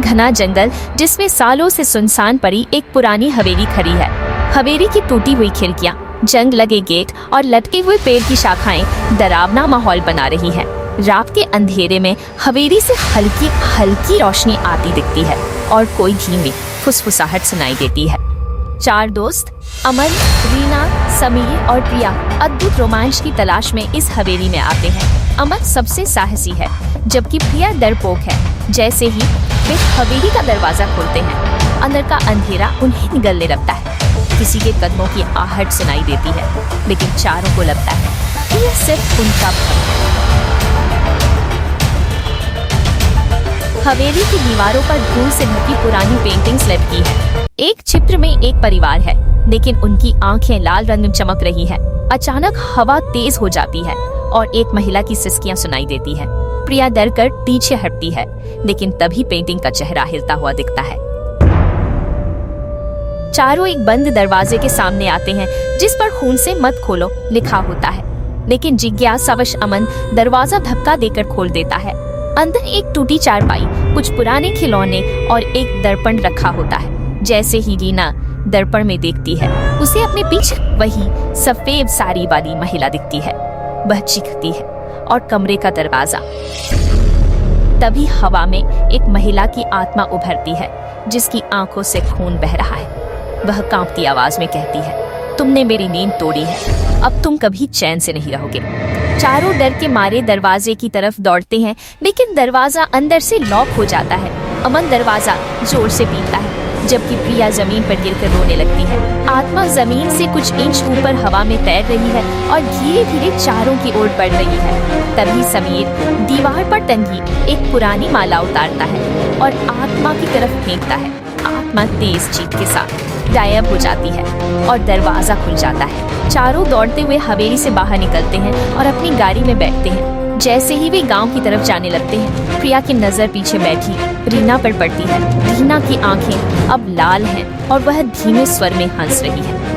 घना जंगल जिसमें सालों से सुनसान पड़ी एक पुरानी हवेली खड़ी है। हवेली की टूटी हुई खिड़कियां, जंग लगे गेट और लटके हुए पेड़ की शाखाएं डरावना माहौल बना रही हैं। रात के अंधेरे में हवेली से हल्की हल्की रोशनी आती दिखती है और कोई धीमी फुसफुसाहट सुनाई देती है। चार दोस्त अमन, रीना, समीर और प्रिया अद्भुत रोमांच की तलाश में इस हवेली में आते हैं। अमन सबसे साहसी है जबकि प्रिया डरपोक है। जैसे ही वे हवेली का दरवाजा खोलते हैं, अंदर का अंधेरा उन्हें निगलने लगता है। किसी के कदमों की आहट सुनाई देती है, लेकिन चारों को लगता है कि यह सिर्फ उनका भ्रम है। हवेली की दीवारों पर धूल से ढकी पुरानी पेंटिंग्स लटकी है। एक चित्र में एक परिवार है, लेकिन उनकी आंखें लाल रंग में चमक रही है। अचानक हवा तेज हो जाती है और एक महिला की सिसकियां सुनाई देती है। प्रिया डर कर पीछे हटती है, लेकिन तभी पेंटिंग का चेहरा हिलता हुआ दिखता है। चारों एक बंद दरवाजे के सामने आते हैं जिस पर खून से मत खोलो लिखा होता है, लेकिन जिज्ञासावश अमन दरवाजा धक्का देकर खोल देता है। अंदर एक टूटी चारपाई, कुछ पुराने खिलौने और एक दर्पण रखा होता है। जैसे ही रीना दर्पण में देखती है, उसे अपने पीछे वही सफेद साड़ी वाली महिला दिखती है। वह चीखती है और कमरे का दरवाजा। तभी हवा में एक महिला की आत्मा उभरती है जिसकी आंखों से खून बह रहा है। वह कांपती आवाज में कहती है, तुमने मेरी नींद तोड़ी है, अब तुम कभी चैन से नहीं रहोगे। चारों डर के मारे दरवाजे की तरफ दौड़ते हैं, लेकिन दरवाजा अंदर से लॉक हो जाता है। अमन दरवाजा जोर से पीटता है, जबकि प्रिया जमीन पर गिरकर रोने लगती है। आत्मा जमीन से कुछ इंच ऊपर हवा में तैर रही है और धीरे धीरे चारों की ओर बढ़ रही है। तभी समीर दीवार पर टंगी एक पुरानी माला उतारता है और आत्मा की तरफ फेंकता है। आत्मा तेज चीख के साथ गायब हो जाती है और दरवाजा खुल जाता है। चारों दौड़ते हुए हवेली से बाहर निकलते हैं और अपनी गाड़ी में बैठते हैं। जैसे ही वे गांव की तरफ जाने लगते हैं, प्रिया की नजर पीछे बैठी रीना पर पड़ती है। रीना की आंखें अब लाल हैं और वह धीमे स्वर में हंस रही है।